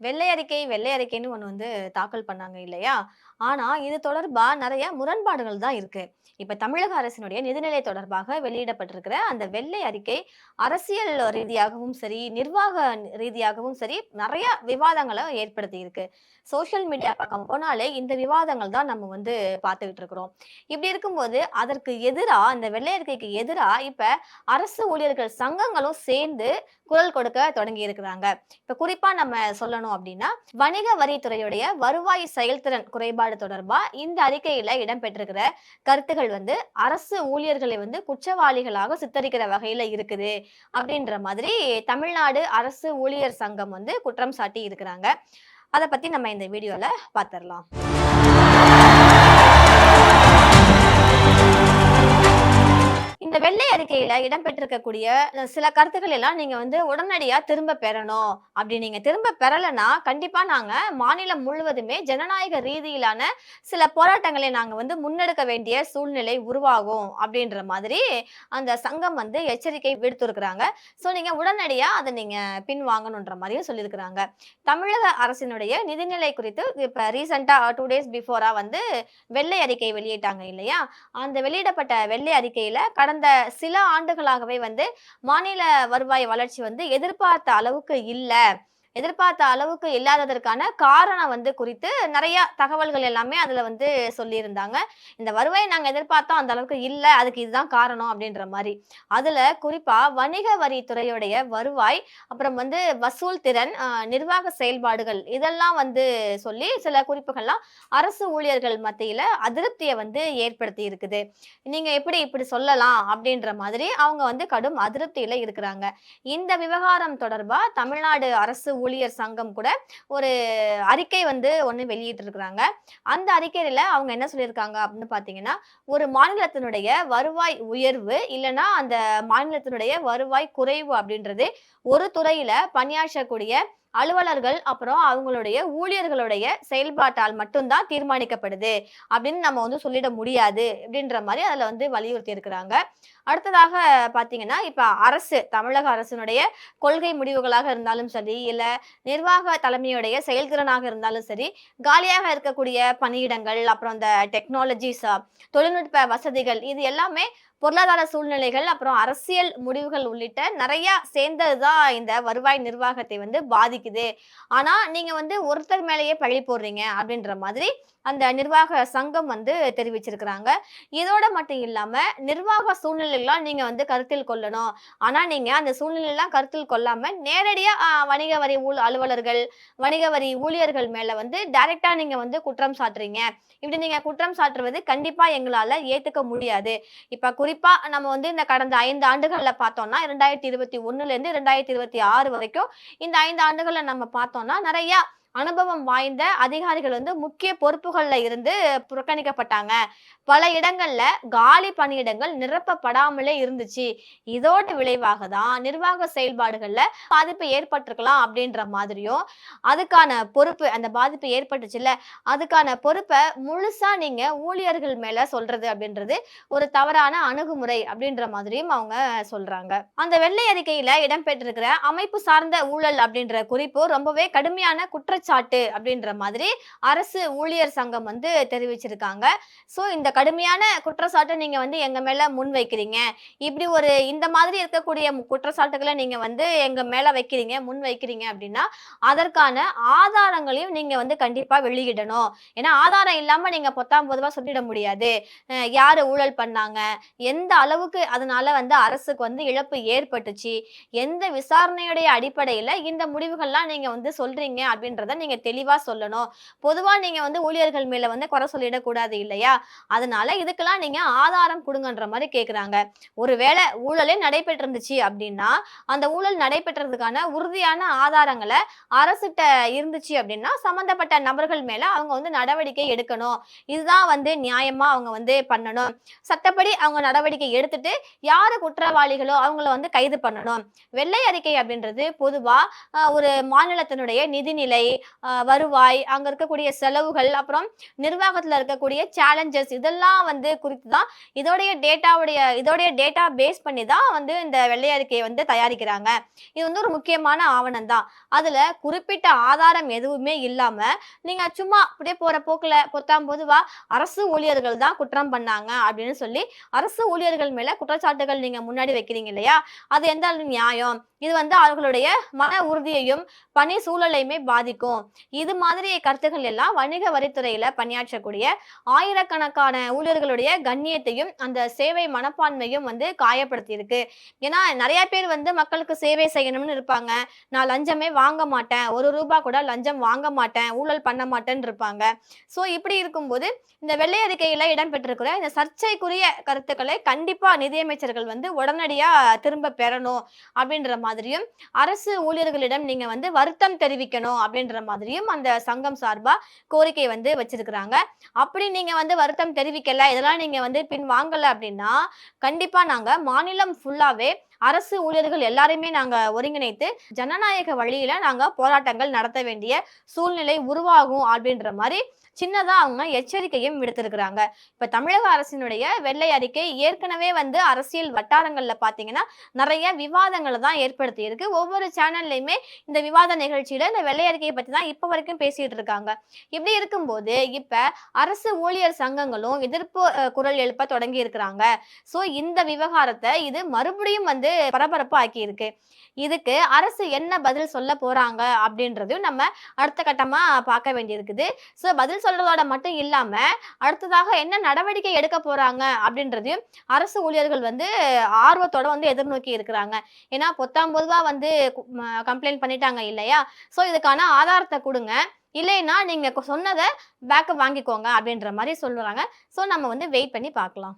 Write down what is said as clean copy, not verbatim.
வெள்ளை அறிக்கைன்னு ஒண்ணு தாக்கல் பண்ணாங்க இல்லையா? ஆனா, இது தொடர்பா நெறைய முரண்பாடுகள் தான் இருக்கு. இப்ப தமிழக அரசினுடைய நிதிநிலை தொடர்பாக வெளியிடப்பட்டிருக்கிற அந்த வெள்ளை அறிக்கை, அரசியல் ரீதியாகவும் சரி, நிர்வாக ரீதியாகவும் சரி, நெறைய விவாதங்கள ஏற்படுத்தி இருக்கு. சோசியல் மீடியா பக்கம் போனாலே இந்த விவாதங்கள் தான் நம்ம பார்த்துக்கிட்டு இருக்கிறோம். இப்படி இருக்கும்போது, அதற்கு எதிரா இந்த வெள்ளை அறிக்கைக்கு எதிரா இப்ப அரசு ஊழியர்கள் சங்கங்களும் சேர்ந்து குரல் கொடுக்க தொடங்கி இருக்கிறாங்க. இப்ப குறிப்பா நம்ம சொல்லணும் அப்படின்னா, வணிக வரித்துறையுடைய வருவாய் செயல்திறன் குறைபாடு தொடர்பா இந்த அறிக்கையில இடம்பெற்றிருக்கிற கருத்துகள் அரசு ஊழியர்களை குற்றவாளிகளாக சித்தரிக்கிற வகையில இருக்குது அப்படின்ற மாதிரி தமிழ்நாடு அரசு ஊழியர் சங்கம் குற்றம் சாட்டி இருக்கிறாங்க. அத பத்தி நம்ம இந்த வீடியோல பாத்திரலாம். இந்த வெள்ளை அறிக்கையில இடம்பெற்றிருக்கக்கூடிய சில கருத்துக்கள் எல்லாம் நீங்க உடனடியா திரும்ப பெறணும். அப்படி நீங்க திரும்ப பெறலன்னா, கண்டிப்பா நாங்க மாநிலம் முழுவதுமே ஜனநாயக ரீதியிலான சில போராட்டங்களை நாங்க முன்னெடுக்க வேண்டிய சூழ்நிலை உருவாகும் அப்படின்ற மாதிரி அந்த சங்கம் எச்சரிக்கை விடுத்திருக்கிறாங்க. சோ நீங்க உடனடியா அத நீங்க பின்வாங்கணுன்ற மாதிரியும் சொல்லியிருக்கிறாங்க. தமிழக அரசினுடைய நிதிநிலை குறித்து இப்ப ரீசென்ட்டா 2 டேஸ் பிஃபோரா வெள்ளை அறிக்கை வெளியிட்டாங்க இல்லையா? அந்த வெளியிடப்பட்ட வெள்ளை அறிக்கையில கடந்த சில ஆண்டுகளாகவே மாநில வருவாய் வளர்ச்சி எதிர்பார்த்த அளவுக்கு இல்ல. எதிர்பார்த்த அளவுக்கு இல்லாததற்கான காரணம் குறித்து நெறைய தகவல்கள் எல்லாமே அதுல சொல்லியிருந்தாங்க. இந்த வருவாய நாங்க எதிர்பார்த்தோம், அந்த அளவுக்கு இல்ல. அதுக்கு இதுதான் காரணம் அப்படின்ற மாரி. அதுல குறிப்பா வணிக வரித்துறையுடைய வருவாய், அப்புறம் வசூல் திறன், நிர்வாக செயல்பாடுகள் இதெல்லாம் சொல்லி சில குறிப்புகள்லாம் அரசு ஊழியர்கள் மத்தியில அதிருப்திய ஏற்படுத்தி இருக்குது. நீங்க எப்படி இப்படி சொல்லலாம்? அப்படின்ற மாதிரி அவங்க கடும் அதிருப்தியில இருக்கிறாங்க. இந்த விவகாரம் தொடர்பா தமிழ்நாடு அரசு ஊழியர் சங்கம் கூட ஒரு அறிக்கை ஒண்ணு வெளியிட்டிருக்கிறாங்க. அந்த அறிக்கையில அவங்க என்ன சொல்லியிருக்காங்க அப்படின்னு பார்த்தீங்கன்னா, ஒரு மாநிலத்தினுடைய வருவாய் உயர்வு இல்லன்னா அந்த மாநிலத்தினுடைய வருவாய் குறைவு அப்படின்றது ஒரு துறையில பணியாற்றக்கூடிய அலுவலர்கள் அப்புறம் அவங்களுடைய ஊழியர்களுடைய செயல்பாட்டால் மட்டும் தான் தீர்மானிக்கப்படுது அப்படின்னு நம்ம சொல்லிட முடியாது அப்படின்ற மாதிரி அதுல வலியுறுத்தி இருக்கிறாங்க. அடுத்ததாக பாத்தீங்கன்னா, இப்ப தமிழக அரசினுடைய கொள்கை முடிவுகளாக இருந்தாலும் சரி, இல்ல நிர்வாக தலைமையுடைய செயல்திறனாக இருந்தாலும் சரி, காலியாக இருக்கக்கூடிய பணியிடங்கள், அப்புறம் இந்த டெக்னாலஜிஸ் தொழில்நுட்ப வசதிகள் இது எல்லாமே பொருளாதார சூழ்நிலைகள், அப்புறம் அரசியல் முடிவுகள் உள்ளிட்ட நெறைய சேர்ந்ததுதான் இந்த வருவாய் நிர்வாகத்தை பாதிக்குது. ஆனா நீங்க ஒருத்தர் மேலேயே பழி போடுறீங்க அப்படின்ற மாதிரி அந்த நிர்வாக சங்கம் தெரிவிச்சிருக்கிறாங்க. இதோட மட்டும் இல்லாம நிர்வாக சூழ்நிலைலாம் நீங்க கருத்தில் கொள்ளணும். ஆனா நீங்க அந்த சூழ்நிலைலாம் கருத்தில் கொள்ளாம நேரடியா வணிக வரி அலுவலர்கள், வணிக வரி ஊழியர்கள் மேல டைரக்ட்டா நீங்க குற்றம் சாட்டுறீங்க. இப்படி நீங்க குற்றம் சாட்டுவது கண்டிப்பா எங்களால ஏத்துக்க முடியாது. இப்ப குறிப்பா நம்ம இந்த கடந்த 5 ஆண்டுகள்ல பார்த்தோம்னா 2021ல இருந்து 2026 வரைக்கும் இந்த 5 ஆண்டுகள்ல நம்ம பார்த்தோம்னா நெறைய அனுபவம் வாய்ந்த அதிகாரிகள் முக்கிய பொறுப்புகள்ல இருந்து புறக்கணிக்கப்பட்டாங்க. பல இடங்கள்ல காலி பணியிடங்கள் நிரப்பப்படாமலே இருந்துச்சு. இதோட விளைவாக தான் நிர்வாக செயல்பாடுகள்ல பாதிப்பு ஏற்பட்டிருக்கலாம் அப்படின்ற மாதிரியும், அதுக்கான பொறுப்பு அந்த பாதிப்பு ஏற்பட்டுச்சுல்ல, அதுக்கான பொறுப்ப முழுசா நீங்க ஊழியர்கள் மேல சொல்றது அப்படின்றது ஒரு தவறான அணுகுமுறை அப்படின்ற மாதிரியும் அவங்க சொல்றாங்க. அந்த வெள்ளை அறிக்கையில இடம்பெற்றிருக்கிற அமைப்பு சார்ந்த ஊழல் அப்படின்ற குறிப்பு ரொம்பவே கடுமையான குற்றச்சாட்டு அப்படின்ற மாதிரி அரசு ஊழியர் சங்கம் தெரிவிச்சிருக்காங்க. சோ இந்த கடுமையான குற்றச்சாட்டை நீங்க எங்க மேல முன்வைக்கிறீங்க. இப்படி இந்த மாதிரி இருக்கக்கூடிய குற்றச்சாட்டுகளை நீங்க எங்க மேல வைக்கிறீங்க, முன் வைக்கிறீங்க அப்படின்னா, அதற்கான ஆதாரங்களையும் நீங்க கண்டிப்பா வெளியிடணும். ஏன்னா ஆதாரம் இல்லாம நீங்க பொத்தாம் பொதுவா சொல்லிட முடியாது. யாரு ஊழல் பண்ணாங்க, எந்த அளவுக்கு அதனால அரசுக்கு இழப்பு ஏற்பட்டுச்சு, எந்த விசாரணையுடைய அடிப்படையில இந்த முடிவுகள்லாம் நீங்க சொல்றீங்க அப்படின்றத நீங்க தெளிவா சொல்லணும். பொதுவா நீங்க ஊழியர்கள் மேல குறை சொல்லிடக்கூடாது இல்லையா? அதனால இதுக்கெல்லாம் நீங்க ஆதாரம் குடுங்கன்ற மாரி கேக்குறாங்க. ஒருவேளை ஊழலே நடைபெற்றிருந்துச்சு அப்படின்னா, அந்த ஊழல் நடைபெற்றதுக்கான உறுதியான ஆதாரங்கள அரசுட்ட இருந்துச்சு அப்படின்னா, சம்பந்தப்பட்ட நபர்கள் மேல அவங்க நடவடிக்கை எடுக்கணும். இதுதான் நியாயமா அவங்க பண்ணணும். சட்டப்படி அவங்க நடவடிக்கை எடுத்துட்டு யாரு குற்றவாளிகளோ அவங்கள கைது பண்ணணும். வெள்ளை அறிக்கை அப்படின்றது பொதுவா ஒரு மாநிலத்தினுடைய நிதிநிலை, வருவாய், அங்க இருக்கக்கூடிய செலவுகள், அப்புறம் நிர்வாகத்துல இருக்கக்கூடிய சேலஞ்சஸ் இதெல்லாம் வந்து குறித்து தான் இதோடைய டேட்டா பேஸ் பண்ணி தான் வந்து இந்த வெள்ளை அறிக்கையை வந்து தயாரிக்கிறாங்க. இது வந்து ஒரு முக்கியமான ஆவணம் தான். அதுல குறிப்பிட்ட ஆதாரம் எதுவுமே இல்லாம, நீங்க சும்மா அப்படியே போற போக்குல பொத்தாம் பொதுவா அரசு ஊழியர்கள் தான் குற்றம் பண்ணாங்க அப்படின்னு சொல்லி, அரசு ஊழியர்கள் மேல குற்றச்சாட்டுகள் நீங்க முன்னாடி வைக்கிறீங்க இல்லையா? அது எந்த அளவு நியாயம்? இது வந்து அவர்களுடைய மன உறுதியையும், பணி சூழலையுமே பாதிக்கும். இது மாதிரி கருத்துக்கள் எல்லாம் வணிக வரித்துறையில பணியாற்றக்கூடிய ஆயிரக்கணக்கான ஊழியர்களுடைய கண்ணியத்தையும், அந்த சேவை மனப்பான்மையும் வந்து காயப்படுத்தியிருக்கு. ஏன்னா, நெறைய பேர் வந்து மக்களுக்கு சேவை செய்யணும்னு இருப்பாங்க. நான் லஞ்சமே வாங்க மாட்டேன். ரூ. 1 கூட லஞ்சம் வாங்க மாட்டேன். ஊழல் பண்ண மாட்டேன்னு இருப்பாங்க. இப்படி இருக்கும்போது, இந்த வெள்ளை அறிக்கையில இடம்பெற்றிருக்கிற இந்த சர்ச்சைக்குரிய கருத்துக்களை கண்டிப்பா நிதியமைச்சர்கள் வந்து உடனடியா திரும்ப பெறணும் அப்படின்ற மாதிரியும், அரசு ஊழியர்களிடம் நீங்க வந்து வருத்தம் தெரிவிக்கணும் அப்படின்ற மாதிரியும் அந்த சங்கம் சார்பா கோரிக்கை வந்து வச்சிருக்கிறாங்க. அப்படி நீங்க வந்து வருத்தம் தெரிவிக்கல, இதெல்லாம் நீங்க வந்து பின் வாங்கல அப்படின்னா, கண்டிப்பா நாங்க மாநிலம் ஃபுல்லாவே அரசு ஊழியர்கள் எல்லாரையுமே நாங்க ஒருங்கிணைத்து ஜனநாயக வழியில நாங்க போராட்டங்கள் நடத்த வேண்டிய சூழ்நிலை உருவாகும் அப்படின்ற மாதிரி சின்னதா அவங்க எச்சரிக்கையும் விடுத்திருக்கிறாங்க. இப்ப தமிழக அரசினுடைய வெள்ளை அறிக்கை ஏற்கனவே வந்து அரசியல் வட்டாரங்கள்ல பாத்தீங்கன்னா நிறைய விவாதங்களை தான் ஏற்படுத்தி இருக்கு. ஒவ்வொரு சேனல்லையுமே இந்த விவாத நிகழ்ச்சியில இந்த வெள்ளை அறிக்கையை பத்தி தான் இப்ப வரைக்கும் பேசிட்டு இருக்காங்க. இப்படி இருக்கும்போது இப்ப அரசு ஊழியர் சங்கங்களும் எதிர்ப்பு குரல் எழுப்ப தொடங்கி இருக்கிறாங்க. இந்த விவகாரத்தை இது மறுபடியும் வந்து பரபரப்பு ஆக்கி இருக்கு. இதுக்கு அரசு என்ன பதில் சொல்ல போறாங்க அப்படின்றதையும் நம்ம அடுத்த கட்டமா பார்க்க வேண்டியிருக்குது. பதில் சொல்றதோட மட்டும் இல்லாம அடுத்ததாக என்ன நடவடிக்கை எடுக்க போறாங்க அப்படின்றதையும் அரசு ஊழியர்கள் வந்து ஆர்வத்தோட வந்து எதிர்நோக்கி இருக்கிறாங்க. ஏன்னா பொத்தாம் பொதுவா வந்து கம்ப்ளைண்ட் பண்ணிட்டாங்க இல்லையா? இதுக்கான ஆதாரத்தை கொடுங்க, இல்லைன்னா நீங்க சொன்னதை பேக்கப் வாங்கிக்கோங்க அப்படின்ற மாதிரி சொல்லுறாங்க. நம்ம வந்து வெயிட் பண்ணி பார்க்கலாம்.